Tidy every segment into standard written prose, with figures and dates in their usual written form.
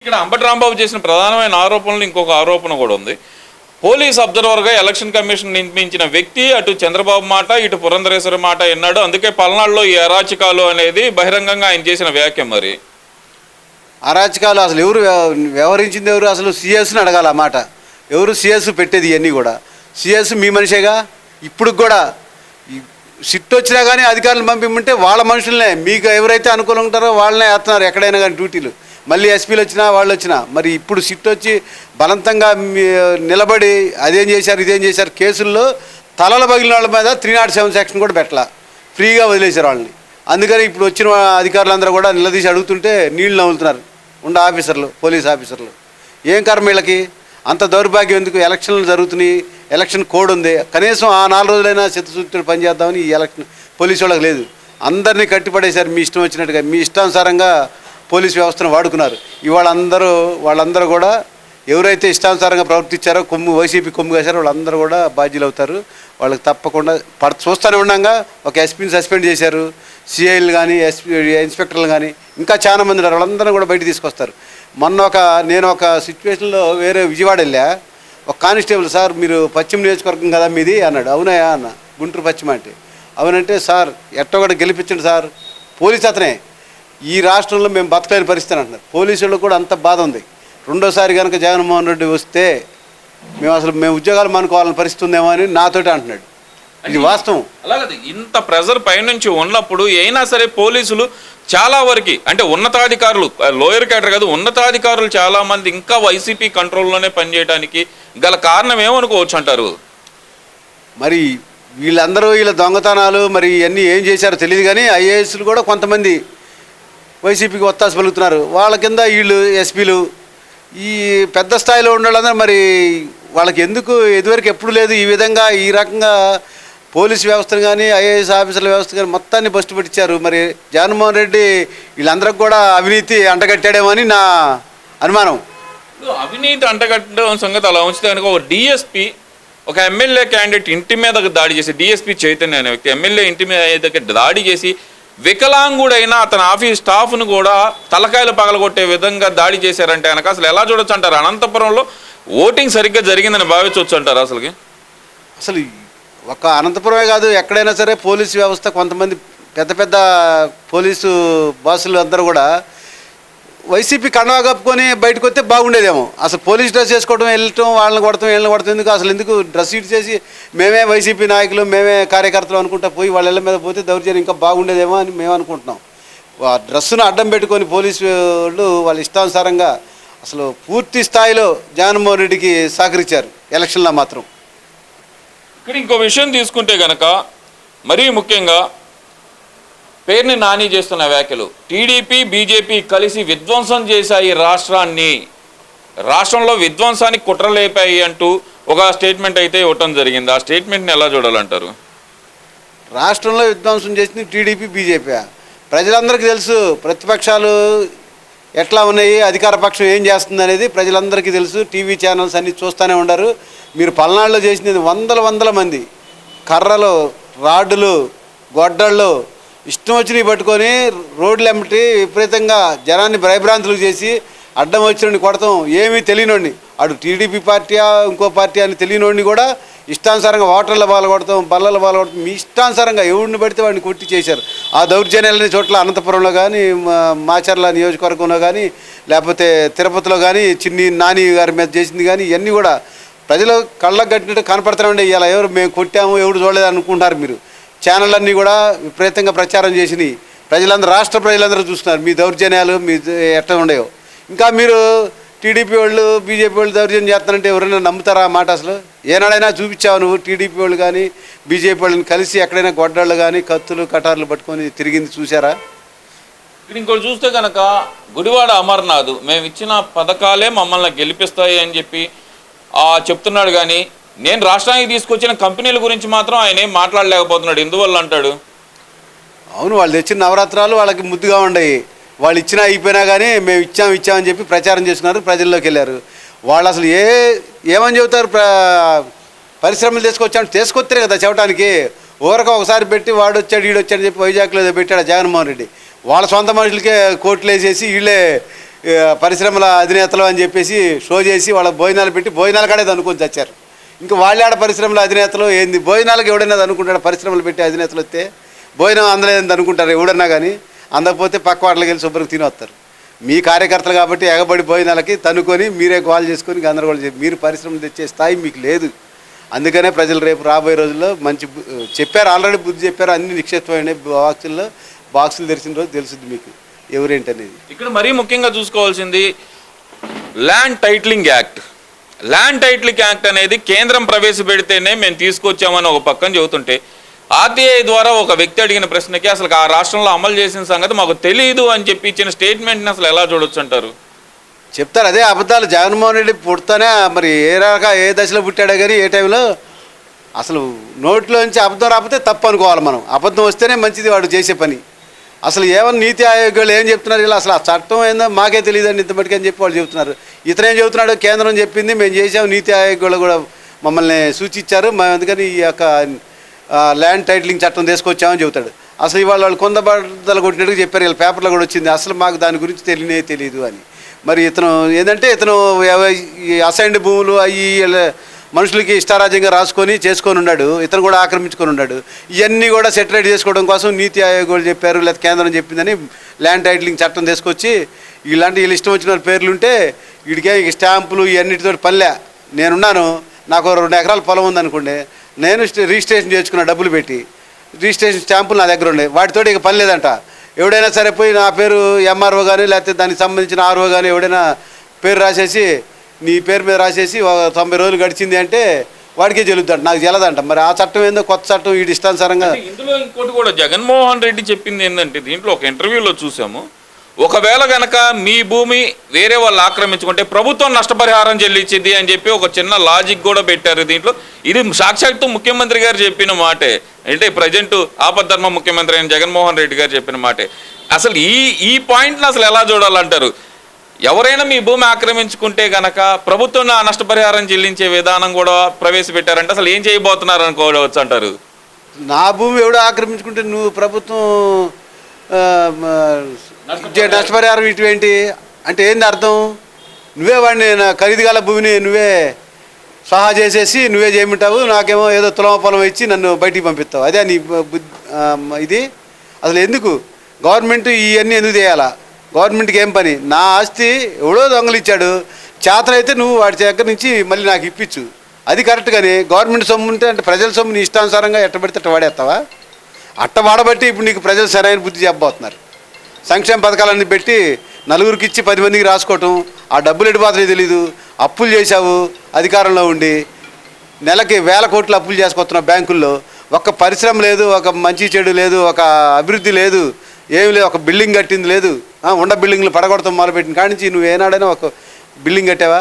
ఇక్కడ అంబటి రాంబాబు చేసిన ప్రధానమైన ఆరోపణలు ఇంకొక ఆరోపణ కూడా ఉంది. పోలీస్ అబ్జర్వర్గా ఎలక్షన్ కమిషన్ నియమించిన వ్యక్తి అటు చంద్రబాబు మాట ఇటు పురంధరేశ్వరి మాట ఎన్నాడు. అందుకే పల్నాడులో ఈ అరాచకాలు అనేది బహిరంగంగా ఆయన చేసిన వ్యాఖ్య. మరి అరాచకాలు అసలు ఎవరు వ్యవహరించింది, ఎవరు అసలు సిఎస్ని అడగాలి. ఆ మాట ఎవరు సిఎస్ పెట్టేది? ఇవన్నీ కూడా సిఎస్ మీ మనిషేగా. ఇప్పుడు కూడా సిట్ వచ్చినా కానీ అధికారులు పంపిమంటే వాళ్ళ మనుషులనే, మీకు ఎవరైతే అనుకూలంగా ఉంటారో వాళ్ళనే వేస్తున్నారు ఎక్కడైనా కానీ డ్యూటీలు. మళ్ళీ ఎస్పీలు వచ్చినా వాళ్ళు వచ్చినా మరి ఇప్పుడు సిట్ వచ్చి బలవంతంగా నిలబడి అదేం చేశారు ఇదేం చేశారు కేసుల్లో తలల పగిలిన వాళ్ళ మీద 307 సెక్షన్ కూడా పెట్టాల, ఫ్రీగా వదిలేశారు వాళ్ళని. అందుకని ఇప్పుడు వచ్చిన అధికారులందరూ కూడా నిలదీసి అడుగుతుంటే నీళ్లు నవ్వులుతున్నారు ఆఫీసర్లు, పోలీస్ ఆఫీసర్లు. ఏం కర్మ వీళ్ళకి? అంత దౌర్భాగ్యం ఎందుకు? ఎలక్షన్లు జరుగుతున్నాయి, ఎలక్షన్ కోడ్ ఉంది, కనీసం ఆ 4 రోజులైనా చిత్తశుద్ధితో పనిచేద్దామని ఈ ఎలక్షన్ పోలీసు వాళ్ళకి లేదు. అందరినీ కట్టిపడేశారు మీ ఇష్టం వచ్చినట్టుగా, మీ ఇష్టానుసారంగా పోలీస్ వ్యవస్థను వాడుకున్నారు. ఇవాళ వాళ్ళందరూ కూడా ఎవరైతే ఇష్టానుసారంగా ప్రవర్తించారో వైసీపీ కొమ్ము కాశారో వాళ్ళందరూ కూడా బాధ్యులు అవుతారు. వాళ్ళకి తప్పకుండా చూస్తూనే ఉండగా ఒక ఎస్పీని సస్పెండ్ చేశారు, సిఐలు కానీ ఇన్స్పెక్టర్లు కానీ ఇంకా చాలా మంది ఉన్నారు. వాళ్ళందరూ కూడా బయట తీసుకొస్తారు. నేను ఒక సిచ్యువేషన్లో వేరే విజయవాడ వెళ్ళా. ఒక కానిస్టేబుల్, సార్ మీరు పశ్చిమ నియోజకవర్గం కదా మీది అన్నాడు. అవునాయా అన్న, గుంటూరు పశ్చిమ అంటే. అవునంటే, సార్ ఎట్టో కూడా గెలిపించండి సార్, పోలీస్ అతనే, ఈ రాష్ట్రంలో మేము బతకలేని పరిస్థితి అంటున్నారు. పోలీసులకు కూడా అంత బాధ ఉంది. రెండోసారి కనుక జగన్మోహన్ రెడ్డి వస్తే మేము ఉద్యోగాలు మానుకోవాలని పరిస్థితి ఉందేమో అని నాతోటి అంటున్నాడు. ఇది వాస్తవం. అలాగే ఇంత ప్రెజర్ పైనుంచి ఉన్నప్పుడు అయినా సరే పోలీసులు చాలా వరకు అంటే ఉన్నతాధికారులు, లోయర్ క్యాడర్ కాదు ఉన్నతాధికారులు చాలా మంది ఇంకా వైసీపీ కంట్రోల్లోనే పనిచేయడానికి గల కారణం ఏమనుకోవచ్చు అంటారు? మరి వీళ్ళ దొంగతనాలు మరి ఇవన్నీ ఏం చేశారో తెలియదు కానీ ఐఏఎస్లు కూడా కొంతమంది వైసీపీకి ఒత్తాసు పలుకుతున్నారు. వాళ్ళ కింద వీళ్ళు ఎస్పీలు, ఈ పెద్ద స్థాయిలో ఉండాలందరూ మరి వాళ్ళకి ఎందుకు ఇదివరకు ఎప్పుడు లేదు ఈ విధంగా ఈ రకంగా పోలీస్ వ్యవస్థను కానీ ఐఏఎస్ ఆఫీసర్ల వ్యవస్థ కానీ మొత్తాన్ని బస్టు పెట్టించారు. మరి జగన్మోహన్ రెడ్డి వీళ్ళందరికి కూడా అవినీతి అంటగట్టాడేమో అని నా అనుమానం. అవినీతి అంటగట్టడం సంగతి అలా ఉంచితే కనుక ఒక డిఎస్పీ ఒక ఎమ్మెల్యే క్యాండిడేట్ ఇంటి మీద దాడి చేసి, డిఎస్పీ చైతన్య అనే వ్యక్తి ఎమ్మెల్యే ఇంటి మీద దాడి చేసి వికలాంగుడైన అతని ఆఫీస్ స్టాఫ్ను కూడా తలకాయలు పగలగొట్టే విధంగా దాడి చేశారంటే కనుక అసలు ఎలా చూడొచ్చు అంటారు? అనంతపురంలో ఓటింగ్ సరిగ్గా జరిగిందని భావించవచ్చు అంటారు? అసలు ఒక అనంతపురమే కాదు, ఎక్కడైనా సరే పోలీసు వ్యవస్థ కొంతమంది పెద్ద పోలీసు బాసులు అందరూ కూడా వైసీపీ కండవా కప్పుకొని బయటకు వస్తే బాగుండేదేమో. అసలు పోలీస్ డ్రెస్ వేసుకోవడం, వెళ్ళటం, వాళ్ళని కొడతాం వీళ్ళని కొడతాం ఎందుకు? అసలు ఎందుకు డ్రెస్ ఇటు చేసి మేమే వైసీపీ నాయకులు మేమే కార్యకర్తలు అనుకుంటా పోయి వాళ్ళ ఇళ్ళ మీద పోతే దౌర్జన్యం ఇంకా బాగుండేదేమో అని మేము అనుకుంటున్నాం. ఆ డ్రెస్సును అడ్డం పెట్టుకొని పోలీసు వాళ్ళు వాళ్ళ ఇష్టానుసారంగా అసలు పూర్తి స్థాయిలో జగన్మోహన్ రెడ్డికి సహకరించారు ఎలక్షన్లో మాత్రం. ఇక్కడ ఇంకో విషయం తీసుకుంటే కనుక మరీ ముఖ్యంగా పేరుని నాని చేస్తున్న వ్యాఖ్యలు, టీడీపీ బీజేపీ కలిసి విధ్వంసం చేశాయి రాష్ట్రాన్ని, రాష్ట్రంలో విధ్వంసానికి కుట్రలేపాయి అంటూ ఒక స్టేట్మెంట్ అయితే ఇవ్వటం జరిగింది. ఆ స్టేట్మెంట్ని ఎలా చూడాలంటారు? రాష్ట్రంలో విధ్వంసం చేసింది టీడీపీ బీజేపీ. ప్రజలందరికీ తెలుసు ప్రతిపక్షాలు ఎట్లా ఉన్నాయి, అధికార పక్షం ఏం చేస్తుంది అనేది ప్రజలందరికీ తెలుసు. టీవీ ఛానల్స్ అన్నీ చూస్తూనే ఉండరు. మీరు పల్నాడులో చేసినది వందల మంది కర్రలు, రాడ్డులు, గొడ్డళ్ళు ఇష్టం వచ్చినవి పట్టుకొని రోడ్లు ఎమ్మటి విపరీతంగా జనాన్ని భయభ్రాంతులు చేసి అడ్డం వచ్చినోడిని కొడతాం. ఏమీ తెలియనోడిని, అటు టీడీపీ పార్టీయా ఇంకో పార్టీ అని తెలియనోడిని కూడా ఇష్టానుసారంగా ఓటర్ల బాలగొడతాం, బల్లల బాలగొడతాం, మీ ఇష్టానుసారంగా ఎవరిని పడితే వాడిని కొట్టి చేశారు. ఆ దౌర్జన్యాలని చోట్ల అనంతపురంలో కానీ మాచర్ల నియోజకవర్గంలో కానీ లేకపోతే తిరుపతిలో కానీ చిన్ని నాని గారి మీద చేసింది కానీ ఇవన్నీ కూడా ప్రజలు కళ్ళకు కట్టినట్టు కనపడుతూనే ఇలా ఎవరు మేము కొట్టాము ఎవరు చూడలేదు అనుకుంటారు. మీరు ఛానళ్ళన్నీ కూడా విపరీతంగా ప్రచారం చేసినాయి. రాష్ట్ర ప్రజలందరూ చూస్తున్నారు మీ దౌర్జన్యాలు మీ ఎట్లా ఉండేవో. ఇంకా మీరు టీడీపీ వాళ్ళు బీజేపీ వాళ్ళు దౌర్జన్యం చేస్తారంటే ఎవరైనా నమ్ముతారా ఆ మాట? అసలు ఏనాడైనా చూపించావు నువ్వు టీడీపీ వాళ్ళు కానీ బీజేపీ వాళ్ళని కలిసి ఎక్కడైనా గొడ్డళ్ళు కానీ కత్తులు కటార్లు పట్టుకొని తిరిగింది చూసారా? ఇక్కడ ఇంకోటి చూస్తే కనుక గుడివాడ అమర్నాథ్ మేము ఇచ్చిన పథకాలే మమ్మల్ని గెలిపిస్తాయి అని చెప్పి చెప్తున్నాడు. కానీ నేను రాష్ట్రానికి తీసుకొచ్చిన కంపెనీల గురించి మాత్రం ఆయన ఏం మాట్లాడలేకపోతున్నాడు. ఎందువల్ల అంటాడు? అవును, వాళ్ళు తెచ్చిన నవరాత్రాలు వాళ్ళకి ముద్దుగా ఉండయి. వాళ్ళు ఇచ్చినా అయిపోయినా కానీ మేము ఇచ్చామని చెప్పి ప్రచారం చేసుకున్నారు, ప్రజల్లోకి వెళ్ళారు. వాళ్ళు అసలు ఏమని చెబుతారు? పరిశ్రమలు తీసుకొస్తే కదా చెప్పడానికి. ఒకసారి పెట్టి వాడు వచ్చాడు ఈడొచ్చాడని చెప్పి వైజాగ్లో పెట్టాడు జగన్మోహన్ రెడ్డి. వాళ్ళ సొంత మనుషులకే కోట్లు వేసేసి వీళ్ళే పరిశ్రమల అధినేతలు అని చెప్పేసి షో చేసి వాళ్ళ భోజనాలు పెట్టి భోజనాలు కాడే అనుకొని చచ్చారు. ఇంకా వాళ్ళాడ పరిశ్రమల అధినేతలు ఏంది భోజనాలకు ఎవడైనా అనుకుంటాడు? పరిశ్రమలు పెట్టి అధినేతలు వస్తే భోజనం అందలేదని అనుకుంటారు ఎవడన్నా, కానీ అందకపోతే పక్క వాటికి వెళ్ళి శుభ్రంగా తిని వస్తారు. మీ కార్యకర్తలు కాబట్టి ఎగబడి భోజనాలకి తనుకొని మీరే కాల్ చేసుకొని గందరగోళం చేసి మీరు పరిశ్రమలు తెచ్చే స్థాయి మీకు లేదు. అందుకనే ప్రజలు రేపు రాబోయే రోజుల్లో మంచి చెప్పారు, ఆల్రెడీ బుద్ధి చెప్పారు. అన్ని నిక్షేపమైన బాక్సులు తెరిచిన రోజు తెలుస్తుంది మీకు ఎవరేంటనేది. ఇక్కడ మరీ ముఖ్యంగా చూసుకోవాల్సింది land titling act. Land titling act అనేది కేంద్రం ప్రవేశపెడితేనే మేము తీసుకొచ్చామని ఒక పక్కన చెబుతుంటే, ఆర్టీఐ ద్వారా ఒక వ్యక్తి అడిగిన ప్రశ్నకి అసలు ఆ రాష్ట్రంలో అమలు చేసిన సంగతి మాకు తెలియదు అని చెప్పి ఇచ్చిన స్టేట్మెంట్ని అసలు ఎలా చూడొచ్చు అంటారు? చెప్తారు అదే అబద్ధాలు. జగన్మోహన్ రెడ్డి పుడతానే మరి ఏ దశలో పుట్టాడో కానీ ఏ టైంలో అసలు నోట్లోంచి అబద్ధం రాకపోతే తప్పు అనుకోవాలి మనం. అబద్ధం వస్తేనే మంచిది వాడు చేసే పని. అసలు ఏమన్నా నీతి ఆయోగ్ వాళ్ళు ఏం చెప్తున్నారు ఇలా అసలు ఆ చట్టం ఏందో మాకే తెలియదండి ఇంతమటికి అని చెప్పి వాళ్ళు చెబుతున్నారు. ఇతనేం చెబుతున్నాడు? కేంద్రం చెప్పింది మేము చేసాము, నీతి ఆయోగ్ వాళ్ళు కూడా మమ్మల్ని సూచించారు, మేము అందుకని ఈ యొక్క ల్యాండ్ టైటిలింగ్ చట్టం తీసుకొచ్చామని చెబుతాడు. అసలు ఇవాళ వాళ్ళు కొందబద్దలు కొట్టినట్టుగా చెప్పారు, వీళ్ళ పేపర్లో కూడా వచ్చింది. అసలు మాకు దాని గురించి తెలియదు అని. మరి ఇతను ఏంటంటే ఇతను అసైన్డ్ భూములు అవి మనుషులకి ఇష్టారాజ్యంగా రాసుకొని చేసుకొని ఉన్నాడు, ఇతను కూడా ఆక్రమించుకొని ఉన్నాడు. ఇవన్నీ కూడా సెటరేట్ చేసుకోవడం కోసం నీతి ఆయోగ్ వాళ్ళు చెప్పారు లేదా కేంద్రం చెప్పిందని ల్యాండ్ టైటిలింగ్ చట్టం తీసుకొచ్చి ఇలాంటి వీళ్ళు ఇష్టం వచ్చిన పేర్లు ఉంటే వీడికే స్టాంపులు ఇవన్నిటితో పనిలే. నేనున్నాను, నాకు 2 ఎకరాల పొలం ఉందనుకోండి, నేను రిజిస్ట్రేషన్ చేసుకున్న డబ్బులు పెట్టి రిజిస్ట్రేషన్ స్టాంపులు నా దగ్గర ఉండే, వాటితో ఇక పని లేదంట. ఎవడైనా సరే పోయి నా పేరు ఎంఆర్ఓ కానీ లేకపోతే దానికి సంబంధించిన ఆర్ఓ కానీ ఎవడైనా పేరు రాసేసి నీ పేరు మీద రాసేసి 90 రోజులు గడిచింది అంటే వాడికే చెల్లుద్దంట, నాకు చెల్లదంట. మరి ఆ చట్టం ఏందో కొత్త చట్టం వీడి ఇష్టానుసారంగా. ఇందులో ఇంకోటి కూడా జగన్మోహన్ రెడ్డి చెప్పింది ఏంటంటే, దీంట్లో ఒక ఇంటర్వ్యూలో చూసాము, ఒకవేళ గనక మీ భూమి వేరే వాళ్ళు ఆక్రమించుకుంటే ప్రభుత్వం నష్టపరిహారం చెల్లించింది అని చెప్పి ఒక చిన్న లాజిక్ కూడా పెట్టారు దీంట్లో. ఇది సాక్షాత్తు ముఖ్యమంత్రి గారు చెప్పిన మాటే, అంటే ప్రజెంట్ ఆపద్ధర్మ ముఖ్యమంత్రి అయిన జగన్మోహన్ రెడ్డి గారు చెప్పిన మాటే. అసలు ఈ పాయింట్ని అసలు ఎలా చూడాలంటారు? ఎవరైనా మీ భూమి ఆక్రమించుకుంటే గనక ప్రభుత్వం నష్టపరిహారం చెల్లించే విధానం కూడా ప్రవేశపెట్టారంటే అసలు ఏం చేయబోతున్నారు అనుకోవచ్చు అంటారు? నా భూమి ఎవడో ఆక్రమించుకుంటే నువ్వు ప్రభుత్వం నష్టపరిహారం ఇటువంటి అంటే ఏంది అర్థం? నువ్వే వాడిని ఖరీదు గల భూమిని నువ్వే సహా చేసేసి నువ్వే చేయమంటావు, నాకేమో ఏదో తులమ పొలం ఇచ్చి నన్ను బయటికి పంపిస్తావు. అదే నీ ఇది అసలు ఎందుకు? గవర్నమెంట్ ఇవన్నీ ఎందుకు చేయాలా? గవర్నమెంట్కి ఏం పని? నా ఆస్తి ఎవడో దొంగలు ఇచ్చాడు, చేతనైతే నువ్వు వాడి దగ్గర నుంచి మళ్ళీ నాకు ఇప్పించు, అది కరెక్ట్. కానీ గవర్నమెంట్ సొమ్ము ఉంటే అంటే ప్రజల సొమ్ము నీ ఇష్టానుసారంగా ఎట్టబడితే అట్ట వాడేస్తావా? అట్ట వాడబట్టి ఇప్పుడు నీకు ప్రజలు సరైన బుద్ధి చెప్పబోతున్నారు. సంక్షేమ పథకాలన్నీ పెట్టి నలుగురికి ఇచ్చి 10 మందికి రాసుకోవటం, ఆ డబ్బులు ఎడిపోతాయో తెలీదు. అప్పులు చేశావు అధికారంలో ఉండి, నెలకి 1000 కోట్లు అప్పులు చేసుకొస్తున్నావు బ్యాంకుల్లో. ఒక్క పరిశ్రమ లేదు, ఒక మంచి చెడు లేదు, ఒక అభివృద్ధి లేదు, ఏమి లేదు, ఒక బిల్డింగ్ కట్టింది లేదు. ఉండ బిల్డింగ్లు పడగొడతాం మొదలుపెట్టిన కాడి నుంచి నువ్వు ఏనాడైనా ఒక బిల్డింగ్ కట్టావా?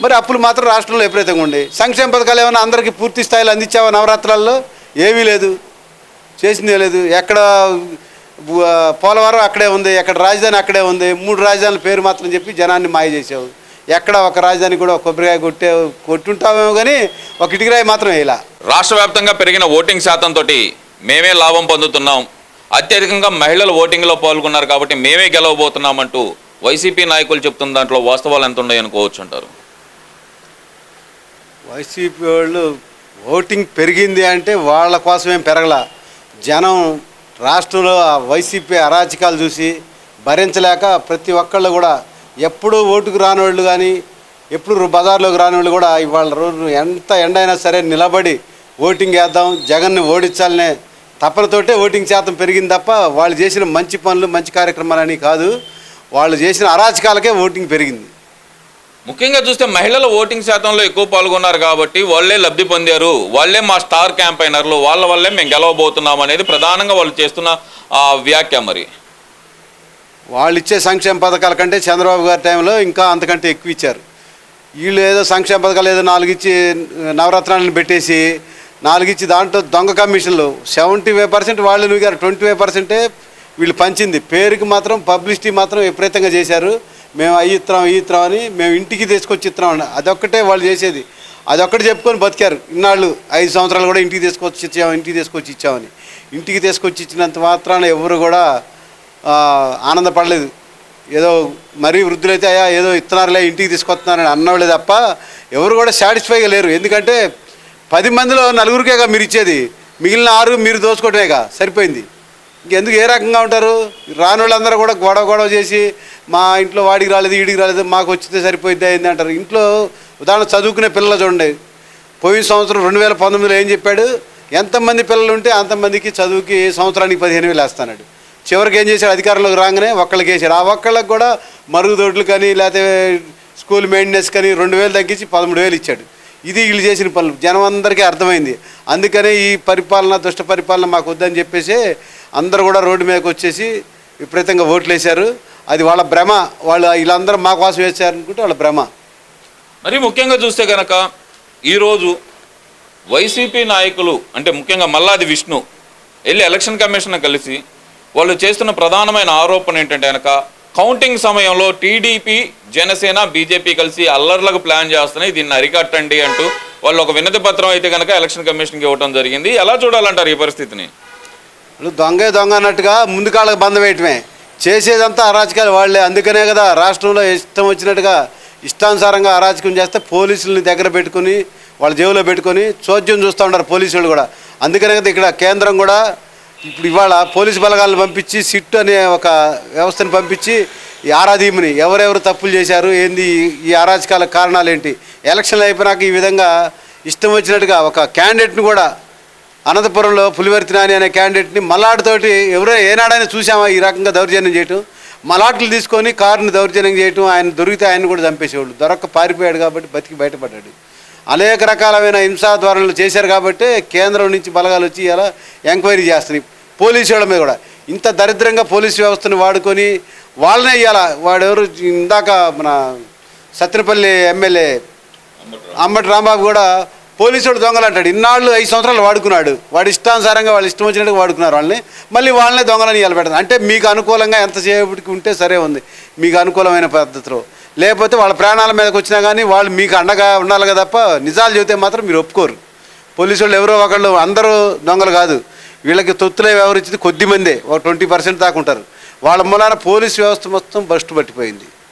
మరి అప్పులు మాత్రం రాష్ట్రంలో విపరీతంగా ఉండే. సంక్షేమ పథకాలు ఏమైనా అందరికీ పూర్తి స్థాయిలో అందించావా? నవరాత్రులలో ఏమీ లేదు, చేసిందే లేదు. ఎక్కడ పోలవరం అక్కడే ఉంది, ఎక్కడ రాజధాని అక్కడే ఉంది. 3 రాజధానుల పేరు మాత్రం చెప్పి జనాన్ని మాయ చేసావు. ఎక్కడ ఒక రాజధాని కూడా ఒక కొబ్బరికాయ కొట్టుంటావేమో కానీ ఒక ఇటుకరాయి మాత్రం వేయాల. రాష్ట్ర వ్యాప్తంగా పెరిగిన ఓటింగ్ శాతంతో మేమే లాభం పొందుతున్నాం, అత్యధికంగా మహిళలు ఓటింగ్లో పాల్గొన్నారు కాబట్టి మేమే గెలవబోతున్నామంటూ వైసీపీ నాయకులు చెప్తున్న దాంట్లో వాస్తవాలు ఎంత ఉన్నాయి అనుకోవచ్చు అంటారు? వైసీపీ వాళ్ళు ఓటింగ్ పెరిగింది అంటే వాళ్ళ కోసమేం పెరగల. జనం రాష్ట్రంలో వైసీపీ అరాచకాలు చూసి భరించలేక ప్రతి ఒక్కళ్ళు కూడా ఎప్పుడూ ఓటుకు రాని వాళ్ళు కానీ ఎప్పుడు బజార్లోకి రాని వాళ్ళు కూడా ఇవాళ రోజు ఎంత ఎండైనా సరే నిలబడి ఓటింగ్ వేద్దాం, జగన్ని ఓడించాలనే తపనతోటే ఓటింగ్ శాతం పెరిగింది తప్ప వాళ్ళు చేసిన మంచి పనులు మంచి కార్యక్రమాలని కాదు, వాళ్ళు చేసిన అరాచకాలకే ఓటింగ్ పెరిగింది. ముఖ్యంగా చూస్తే మహిళలు ఓటింగ్ శాతంలో ఎక్కువ పాల్గొన్నారు కాబట్టి వాళ్ళే లబ్ధి పొందారు, వాళ్ళే మా స్టార్ క్యాంపైనర్లు, వాళ్ళ వల్లే మేము గెలవబోతున్నాం అనేది ప్రధానంగా వాళ్ళు చేస్తున్న వ్యాఖ్య. మరి వాళ్ళు ఇచ్చే సంక్షేమ పథకాల కంటే చంద్రబాబు గారి టైంలో ఇంకా అంతకంటే ఎక్కువ ఇచ్చారు. వీళ్ళు ఏదో సంక్షేమ పథకాలు ఏదో 4 ఇచ్చి నవరత్నాలను పెట్టేసి 4 ఇచ్చి దాంట్లో దొంగ కమిషన్లు 75% వాళ్ళు నువ్వు 25% వీళ్ళు పంచింది. పేరుకి మాత్రం పబ్లిసిటీ మాత్రం విపరీతంగా చేశారు. మేము ఇత్తాం అని మేము ఇంటికి తీసుకొచ్చి ఇస్తున్నాం అని అదొక్కటే వాళ్ళు చేసేది. అదొక్కటి చెప్పుకొని బతికారు ఇన్నాళ్ళు. 5 సంవత్సరాలు కూడా ఇంటికి తీసుకొచ్చి ఇచ్చామని ఇంటికి తీసుకొచ్చి ఇచ్చినంత మాత్రాన ఎవరు కూడా ఆనందపడలేదు. ఏదో మరీ వృద్ధులైతే అయ్యా ఏదో ఇస్తున్నారులే ఇంటికి తీసుకొస్తున్నారని అన్నవాళ్ళే తప్ప ఎవరు కూడా సాటిస్ఫైగా లేరు. ఎందుకంటే 10 మందిలో 4గురికేగా మీరు ఇచ్చేది, మిగిలిన 6 మీరు దోచుకోవటమేగా, సరిపోయింది. ఇంకెందుకు ఏ రకంగా ఉంటారు? రాని వాళ్ళందరూ కూడా గొడవ చేసి మా ఇంట్లో వాడికి రాలేదు వీడికి రాలేదు మాకు వచ్చితే సరిపోయిద్ది అయింది అంటారు. ఇంట్లో ఉదాహరణ చదువుకునే పిల్లలు చూడండి, పోయిన సంవత్సరం 2019లో ఏం చెప్పాడు, ఎంతమంది పిల్లలు ఉంటే అంతమందికి చదువుకి సంవత్సరానికి 15,000 వేస్తాడు. చివరికి ఏం చేశాడు, అధికారంలోకి రాగానే ఒక్కళ్ళకి వేసాడు. ఆ ఒక్కళ్ళకి కూడా మరుగుదొడ్లు కానీ లేకపోతే స్కూల్ మెయింటెనెన్స్ కానీ 2,000 తగ్గించి 13,000 ఇచ్చాడు. ఇది వీళ్ళు చేసిన పనులు జనం అందరికీ అర్థమైంది. అందుకనే ఈ పరిపాలన దుష్ట పరిపాలన మాకు వద్దని చెప్పేసి అందరూ కూడా రోడ్డు మీదకి వచ్చేసి విపరీతంగా ఓట్లు వేశారు. అది వాళ్ళ భ్రమ, వాళ్ళు వీళ్ళందరూ మా కోసం వేశారనుకుంటే వాళ్ళ భ్రమ. మరి ముఖ్యంగా చూస్తే కనుక ఈరోజు వైసీపీ నాయకులు అంటే ముఖ్యంగా మల్లాది విష్ణు వెళ్ళి ఎలక్షన్ కమిషన్ కలిసి వాళ్ళు చేస్తున్న ప్రధానమైన ఆరోపణ ఏంటంటే కనుక కౌంటింగ్ సమయంలో టీడీపీ జనసేన బీజేపీ కలిసి అల్లర్లకు ప్లాన్ చేస్తున్నాయి, దీన్ని అరికట్టండి అంటూ వాళ్ళు ఒక వినతి పత్రం అయితే కనుక ఎలక్షన్ కమిషన్కి ఇవ్వడం జరిగింది. ఎలా చూడాలంటారు ఈ పరిస్థితిని? దొంగ అన్నట్టుగా ముందు కాళ్ళకు బంధం వేయటమే, చేసేదంతా అరాచకాలు వాళ్ళే. అందుకనే కదా రాష్ట్రంలో ఇష్టం వచ్చినట్టుగా ఇష్టానుసారంగా అరాచకం చేస్తే పోలీసులని దగ్గర పెట్టుకుని వాళ్ళ జేబులో పెట్టుకొని చోద్యం చూస్తూ ఉంటారు పోలీసులు కూడా. అందుకనే కదా ఇక్కడ కేంద్రం కూడా ఇప్పుడు ఇవాళ పోలీసు బలగాలను పంపించి సిట్ అనే ఒక వ్యవస్థను పంపించి ఈ ఆరాధీముని ఎవరెవరు తప్పులు చేశారు ఏంది ఈ అరాచకాల కారణాలు ఏంటి, ఎలక్షన్లు అయిపోయినాక ఈ విధంగా ఇష్టం వచ్చినట్టుగా ఒక క్యాండిడేట్ని కూడా అనంతపురంలో పులివర్తి నాని అనే క్యాండిడేట్ని మలాటుతోటి ఎవరో ఏనాడైనా చూసామా ఈ రకంగా దౌర్జన్యం చేయటం, మలాట్లు తీసుకొని కారుని దౌర్జన్యం చేయటం, ఆయన దొరికితే ఆయన కూడా చంపేసేవాళ్ళు. దొరక్క పారిపోయాడు కాబట్టి బతికి బయటపడ్డాడు. అనేక రకాలమైన హింసా ధోరణులు చేశారు కాబట్టి కేంద్రం నుంచి బలగాలు వచ్చి ఇలా ఎంక్వైరీ చేస్తున్నాయి పోలీసు వాళ్ళ మీద కూడా. ఇంత దరిద్రంగా పోలీసు వ్యవస్థను వాడుకొని వాళ్ళనే ఇవ్వాల. వాడెవరు ఇందాక మన సత్తెనపల్లి ఎమ్మెల్యే అంబటి రాంబాబు కూడా పోలీసు వాడు దొంగలు అంటాడు. ఇన్నాళ్ళు 5 సంవత్సరాలు వాడుకున్నాడు, వాడు ఇష్టానుసారంగా వాళ్ళు ఇష్టం వచ్చినట్టుగా వాడుకున్నారు వాళ్ళని, మళ్ళీ వాళ్ళనే దొంగలని నిలబెడతారు. అంటే మీకు అనుకూలంగా ఎంతసేపటికి ఉంటే సరే ఉంది, మీకు అనుకూలమైన పద్ధతిలో, లేకపోతే వాళ్ళ ప్రాణాల మీదకి వచ్చినా కానీ వాళ్ళు మీకు అండగా ఉండాలి కదా తప్ప నిజాలు చెబితే మాత్రం మీరు ఒప్పుకోరు. పోలీసు వాళ్ళు ఎవరో ఒకళ్ళు, అందరూ దొంగలు కాదు, వీళ్ళకి తొత్తులే వ్యవహరించింది కొద్దిమందే, ఒక 20% దాకా ఉంటారు. వాళ్ళ మూలాన పోలీసు వ్యవస్థ మొత్తం బస్టు పట్టిపోయింది.